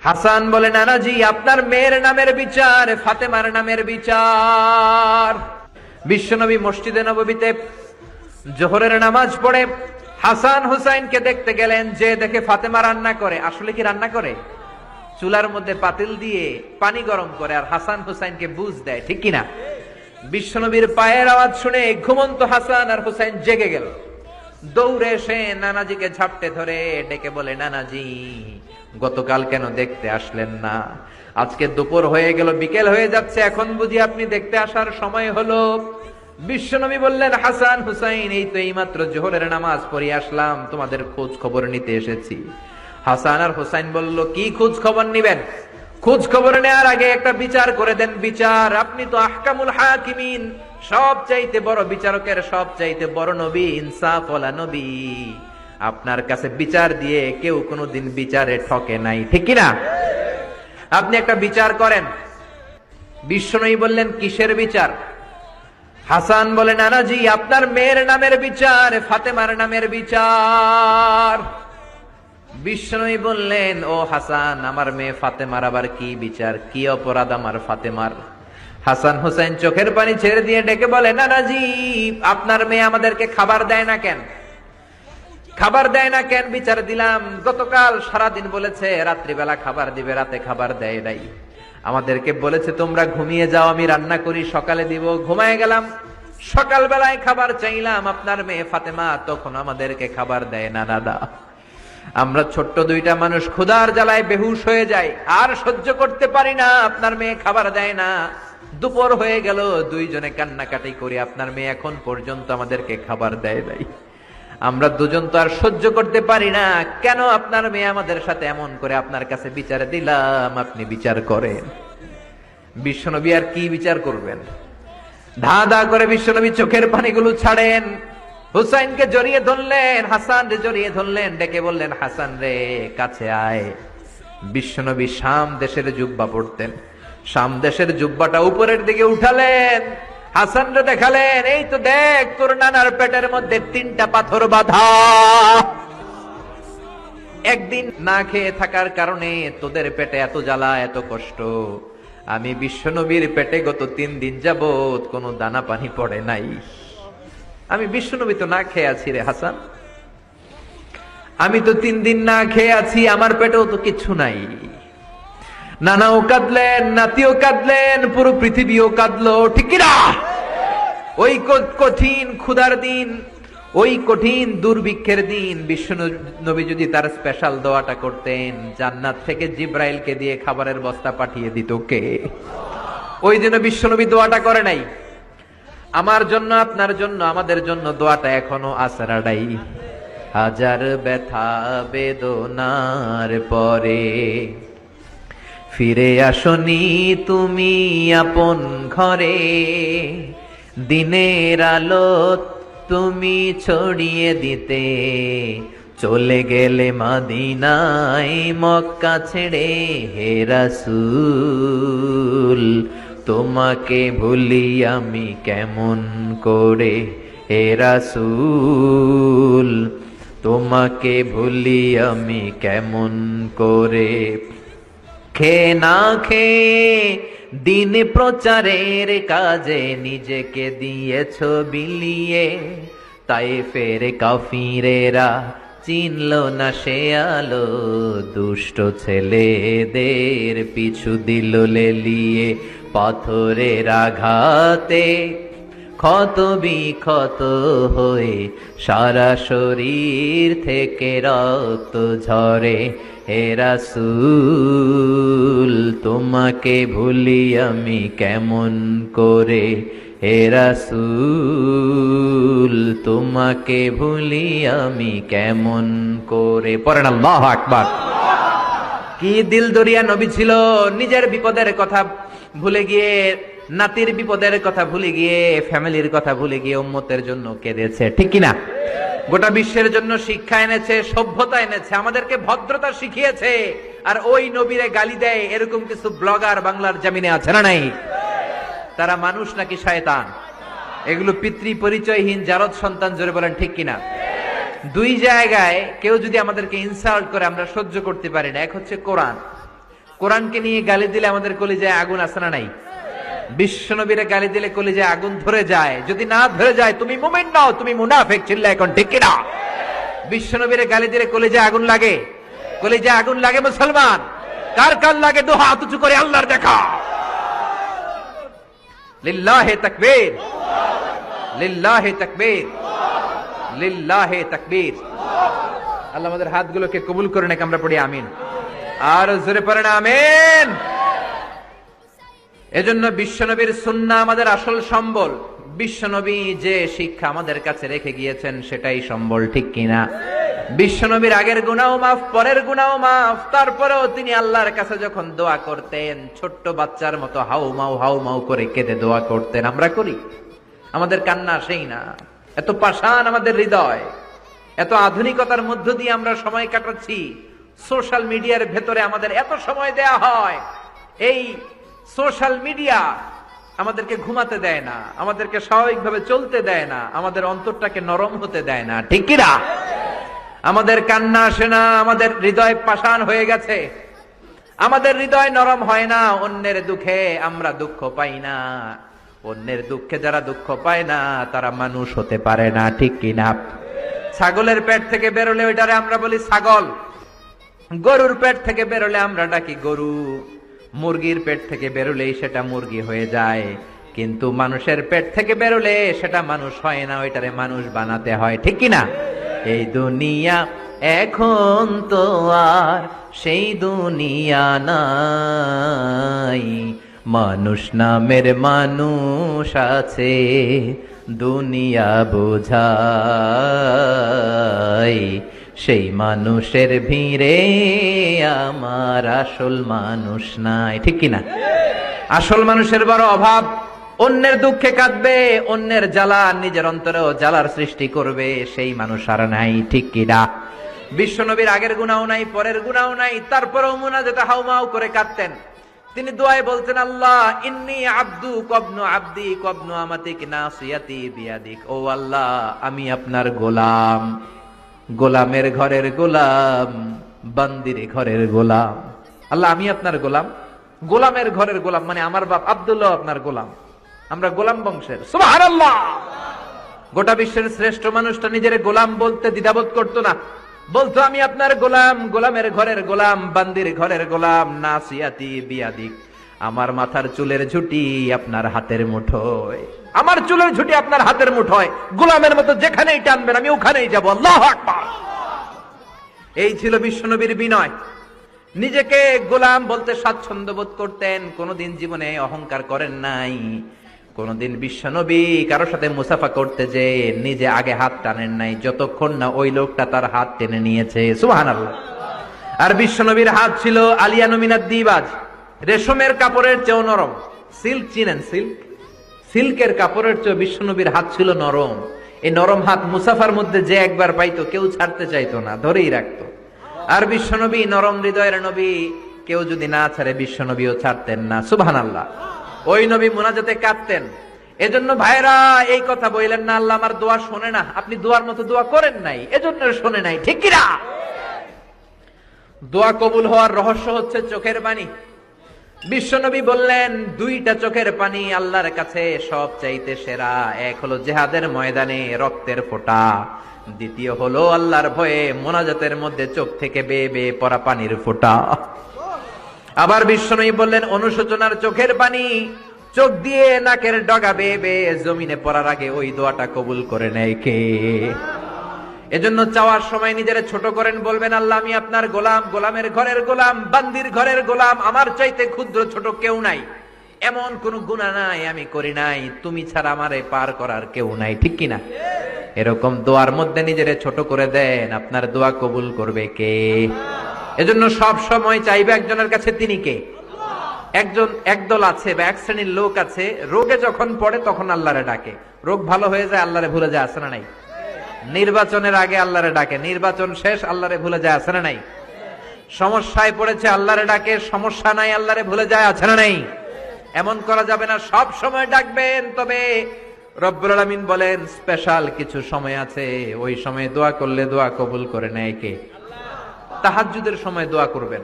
হাসান বলে, নানাজি আপনার মেয়ের নামের বিচার, ফাতেমার নামের বিচার। বিশ্বনবী মসজিদে নববীতে জোহরের নামাজ পড়ে হাসান হুসাইনকে দেখতে গেলেন, যে দেখে ফাতেমা রান্না করে। আসলে কি রান্না করে? চুলার মধ্যে পাতিল দিয়ে পানি গরম করে আর হাসান হুসাইনকে বুঝ দেয়, ঠিক কিনা? বিশ্বনবীর পায়ের আওয়াজ শুনে ঘুমন্ত হাসান আর হুসাইন জেগে গেল। দৌড়ে এসে নানাজিকে ঝাপটে ধরে ডেকে বলে, নানাজি গতকাল কেন দেখতে আসলেন না? আজকে দুপুর হয়ে গেল, বিকেল হয়ে যাচ্ছে, এখন বুঝি আপনি দেখতে আসার সময় হলো? বিশ্বনবী বললেন, হাসান হুসাইন এই তো এইমাত্র জোহরের নামাজ পড়ে আসলাম, তোমাদের খোঁজ খবর নিতে এসেছি। হাসান আর হুসাইন বলল, কি খোঁজ খবর নিবেন? খোঁজ খবর নেওয়ার আগে একটা বিচার করে দেন। বিচার? আপনি তো আহকামুল হাকিমিন, সব চাইতে বড় বিচারকের সব চাইতে বড় নবী, ইনসাফ ওয়ালা নবী। আপনার কাছে বিচার দিয়ে কেউ কোনোদিন বিচারে ঠকে নাই, ঠিক কিনা? আপনি একটা বিচার করেন। বিশ্বনবী বললেন, কিসের বিচার? হাসান বলে, নানাজি আপনার মেয়ের নামের বিচার, ফাতেমার নামের বিচার। বিশ্বনবী বললেন, ও হাসান, আমার মেয়ে ফাতেমার আবার কি বিচার? কি অপরাধ আমার ফাতেমার? হাসান হুসাইন চোখের পানি ছেড়ে দিয়ে ডেকে বলে, নানাজি আপনার মেয়ে আমাদেরকে খাবার দেয় না কেন? খাবার দেয় না কেন বিচার দিলাম। গতকাল সারাদিন বলেছে রাত্রিবেলা খাবার দিবে, রাতে খাবার দেয় নাই। আমাদেরকে বলেছে তোমরা ঘুমিয়ে যাও, আমি রান্না করি, সকালে দিব। ঘুমায় গেলাম, সকাল বেলায় খাবার চাইলাম, আপনার মেয়ে ফাতেমা তখন আমাদেরকে খাবার দেয় না। দাদা, আমরা ছোট্ট দুইটা মানুষ ক্ষুধার জ্বালায় বেহুশ হয়ে যাই, আর সহ্য করতে পারি না, আপনার মেয়ে খাবার দেয় না। দুপুর হয়ে গেল, দুইজনে কান্নাকাটি করি, আপনার মেয়ে এখন পর্যন্ত আমাদেরকে খাবার দেয় নাই। আমরা দুজন তো আর সহ্য করতে পারি না, কেন আপনার মেয়ে আমাদের সাথে এমন করে? আপনার কাছে বিচার দিলাম, আপনি বিচার করেন। বিশ্বনবী আর কি বিচার করবেন? ধা ধা করে বিশ্বনবী চোখের পানিগুলো ছাড়েন, হুসাইনকে জড়িয়ে ধরলেন, হাসান রে জড়িয়ে ধরলেন, ডেকে বললেন, হাসান রে কাছে আয়। বিশ্বনবী শাম দেশের জুব্বা পড়তেন, শাম দেশের জুব্বাটা উপরের দিকে উঠালেন, হাসান রে দেখালেন, এই তো দেখ তোর নানার পেটের মধ্যে 3টা পাথর বাঁধা। একদিন না খেয়ে থাকার কারণে তোদের পেটে এত জ্বালা, এত কষ্ট। আমি বিশ্বনবীর পেটে গত 3 দিন যাবত কোনো দানা পানি পড়ে নাই। আমি বিশ্বনবী তো না খেয়ে আছি রে হাসান, আমি তো 3 দিন না খেয়ে আছি, আমার পেটেও তো কিছু নাই। নানাও কাঁদলেন, নাতিও কাঁদলেন, পুরো পৃথিবীও কাঁদলো, ঠিক কিনা? ওই কঠিন ক্ষুধার দিন, ওই কঠিন দুর্ভিক্ষের দিন বিশ্বনবী যদি তার স্পেশাল দোয়াটা করতেন, জান্নাত থেকে জিব্রাইলকে দিয়ে খাবারের বস্তা পাঠিয়ে দিত কে? ওই দিন বিশ্বনবী দোয়াটা করে নাই। আমার জন্য, আপনার জন্য, আমাদের জন্য দোয়াটা এখনো আসরাডাই। হাজার ব্যথা বেদনার পরে ফিরে আসনি তুমি আপন ঘরে, দিনের আলো তুমি ছড়িয়ে দিতে, চলে গেলে মদিনায় মক্কা ছেড়ে। হে রাসূল তোমাকে ভুলি আমি কেমন করে, হে রাসূল তোমাকে ভুলি আমি কেমন করে। খেয়ে না খেয়ে দিন প্রচারের কাজে নিজেকে দিয়েছ বিলিয়ে, তায়েফের কাফিরেরা চিনল না সে আলো, দুষ্ট ছেলেদের পিছু দিল লেলিয়ে। পাথরের আঘাতে ক্ষত বিক্ষত হয়ে সারা শরীর থেকে রক্ত ঝরে। হে রাসূল তোমাকে ভুলি আমি কেমন করে, হে রাসূল তোমাকে ভুলি আমি কেমন করে। পড়েন আল্লাহু আকবার। কি দিল দরিয়া নবী ছিল, নিজের বিপদের কথা ভুলে গিয়ে, নাতির বিপদের কথা ভুলে গিয়ে, ফ্যামিলির কথা ভুলে গিয়ে উম্মতের জন্য কেঁদেছে, ঠিক কিনা? গোটা বিশ্বের জন্য শিক্ষা এনেছে, সভ্যতা এনেছে, আমাদেরকে ভদ্রতা শিখিয়েছে। আর ওই নবীরে গালি দেয় এরকম কিছু ব্লগার বাংলার জমিনে আছে না নাই? তারা মানুষ নাকি শয়তান? এগুলো পিতৃ পরিচয়হীন জারদ সন্তান, জোরে বলেন ঠিক কিনা? দুই জায়গায় কেউ যদি আমাদেরকে ইনসাল্ট করে আমরা সহ্য করতে পারি না। এক হচ্ছে কোরআন, কোরআনকে নিয়ে গালি দিলে আমাদের কলিজায় আগুন আছে না নাই? বিশ্বনবীরে গালি দিলে কলিজায় আগুন ধরে যায়। যদি না ধরে যায় তুমি মুমিন নাও, তুমি মুনাফিক। চিল্লা এখন ঠিক কিনা? বিশ্বনবীরে গালি দিলে কলিজায় আগুন লাগে? কলিজায় আগুন লাগে মুসলমান? কার কার লাগে? দু হাত উঁচু করে আল্লাহর দেখা। লিল্লাহে তাকবীর, লিল্লাহে তাকবীর, লিল্লাহে তাকবীর। আল্লাহ আমাদের হাতগুলোকে কবুল করে নেক। আমরা পড়ি আমিন। আর জোরে পড়েন আমিন। এজন্য বিশ্বনবীর সুন্নাহ আমাদের আসল সম্বল। বিশ্বনবী যে শিক্ষা আমাদের কাছে রেখে গিয়েছেন সেটাই সম্বল, ঠিক কিনা? বিশ্বনবীর আগের গুনাহ মাফ, পরের গুনাহ মাফ। তারপরেও তিনি আল্লাহর কাছে যখন দোয়া করতেন, ছোট্ট বাচ্চার মতো হাউ মাউ করে কেঁদে দোয়া করতেন। আমরা করি? আমাদের কান্না সেই না? এত পাষাণ আমাদের হৃদয়, এত আধুনিকতার মধ্য দিয়ে আমরা সময় কাটাচ্ছি। সোশ্যাল মিডিয়ার ভেতরে আমাদের এত সময় দেয়া হয়। এই সোশ্যাল মিডিয়া আমাদেরকে ঘুমাতে দেয় না, আমাদেরকে স্বাভাবিকভাবে চলতে দেয় না, আমাদের অন্তরটাকে নরম হতে দেয় না, ঠিক কি না? আমাদের কান্না আসে না, আমাদের হৃদয় পাষাণ হয়ে গেছে, আমাদের হৃদয় নরম হয় না। অন্যের দুঃখে আমরা দুঃখ পাই না, অন্যের দুঃখে যারা দুঃখ পায় না তারা মানুষ হতে পারে না, ঠিক কি না? ছাগলের পেট থেকে বেরোলে ওইটারে আমরা বলি ছাগল, গরুর পেট থেকে বেরোলে আমরা ডাকি গরু, মুরগির পেট থেকে বেরোলেই সেটা মুরগি হয়ে যায়। কিন্তু মানুষের পেট থেকে বেরোলে সেটা মানুষ হয় না, ওইটারে মানুষ বানাতে হয়, ঠিক কি না? এই দুনিয়া এখন তো আর সেই দুনিয়া নাই, মানুষ নামের মানুষ আছে, দুনিয়া বোঝাই, সেই মানুষের ভিড়ে আমার আসল মানুষ নাই, ঠিক কিনা? আসল মানুষের বড় অভাব। অন্যের দুঃখে কাঁদবে, অন্যের জ্বালা নিজের অন্তরেও জ্বালার সৃষ্টি করবে, সেই মানুষ আর নাই, ঠিক কিনা? বিশ্বনবীর আগের গুনাহ নাই, পরের গুনাহ নাই, তারপরেও মুনাজাতে হাউমাউ করে কাঁদতেন। তিনি দোয়ায় বলতেন, আল্লাহ ইন্নী আব্দু কবনু আব্দি কবনু আমাতিক নাসিয়াতি বিয়াদিক। ও আল্লাহ, আমি আপনার গোলাম, গোলামের ঘরের গোলাম, বান্দির ঘরের গোলাম। আল্লাহ আমি আপনার গোলাম, গোলামের ঘরের গোলাম, মানে আমার বাপ আব্দুল্লাহ আপনার গোলাম, আমরা গোলাম বংশের। সুবহানাল্লাহ। গোটা বিশ্বের শ্রেষ্ঠ মানুষটা নিজের গোলাম বলতে দ্বিধাবোধ করতো না, বলতো আমি আপনার গোলাম, গোলামের ঘরের গোলাম, বান্দির ঘরের গোলাম, নাসিয়াতি বিয়াদিক, আমার মাথার চুলের ঝুঁটি আপনার হাতের মুঠোয়, আমার চুলের ঝুঁটি আপনার হাতের মুঠোয়, গোলামের মতো যেখানেই টানবেন আমি ওখানেই যাব। আল্লাহু আকবার। এই ছিল বিশ্বনবীর বিনয়। নিজেকে গোলাম বলতে স্বাচ্ছন্দ্য বোধ করতেন, কোনোদিন জীবনে অহংকার করেন নাই। কোনদিন বিশ্বনবী কারোর সাথে মুসাফা করতে যে নিজে আগে হাত টানেন নাই, যতক্ষণ না ওই লোকটা তার হাত টেনে নিয়েছে। সুবহানাল্লাহ। আর বিশ্বনবীর হাত ছিল আলিয়ানু মিনাদ দিবাজ, রেশমের কাপড়ের চেয়েও নরম। সিল্ক চিনেন? সিল্ক, সিল্কের কাপড়ের চেয়ে বিশ্বনবীর হাত ছিল নরম। এই নরম হাত মুসাফার মধ্যে যে একবার পাইতো কেউ ছাড়তে চাইতো না, ধরেই রাখতো। আর বিশ্বনবী নরম হৃদয়ের নবী, কেউ যদি না ছাড়ে বিশ্বনবীও ছাড়তেন না। সুবহানাল্লাহ। ওই নবী মুনাজাতে কাঁদতেন। এজন্য ভাইরা এই কথা বললেন না আল্লাহ আমার দোয়া শোনে না, আপনি দোয়ার মতো দোয়া করেন নাই, এজন্য শোনে নাই, ঠিক কি না? দোয়া কবুল হওয়ার রহস্য হচ্ছে চোখের পানি। বিশ্বনবী বললেন, দুইটা চোখের পানি আল্লাহর কাছে সব চাইতে সেরা। এক হলো জিহাদের ময়দানে রক্তের ফোঁটা, দ্বিতীয় হলো আল্লাহর ভয়ে মোনাজাতের মধ্যে চোখ থেকে বেয়ে বেয়ে পড়া পানির ফোঁটা। আবার বিশ্বনবী বললেন, অনুশোচনার চোখের পানি চোখ দিয়ে নাকের ডগা বেয়ে বেয়ে জমিনে পড়ার আগে ওই দোয়াটা কবুল করে নেয় কে? এজন্য চাওয়ার সময় নিজেরা ছোট করেন, বলবেন আল্লাহ আমি আপনার গোলাম, গোলামের ঘরের গোলাম, বান্দির ঘরের গোলাম, আমার চাইতে ক্ষুদ্র ছোট কেউ নাই, এমন কোন গুনাহ নাই আমি করি নাই, তুমি ছাড়া আমারে পার করার কেউ নাই, ঠিক কিনা? এরকম দোয়ার মধ্যে নিজেরে ছোট করে দেন, আপনার দোয়া কবুল করবে কে? এজন্য সব সময় চাইবে একজনের কাছে, তিনি কে? একদল আছে বা এক শ্রেণীর লোক আছে, রোগে যখন পড়ে তখন আল্লাহরে ডাকে, রোগ ভালো হয়ে যায় আল্লাহরে ভুলে যায়, আছে না নাই? নির্বাচনের আগে আল্লাহরে ডাকে, নির্বাচন শেষ আল্লাহরে ভুলে যায়, আছে না নাই? সমস্যায় পড়েছে আল্লাহরে ডাকে, সমস্যা নাই আল্লাহরে ভুলে যায়, আছে না নাই? এমন করা যাবে না, সব সময় ডাকবেন। তবে রব্বুল আলামিন বলেন স্পেশাল কিছু সময় আছে, ওই সময় দোয়া করলে দোয়া কবুল করে নেয় কে? তাহাজ্জুদের সময় দোয়া করবেন।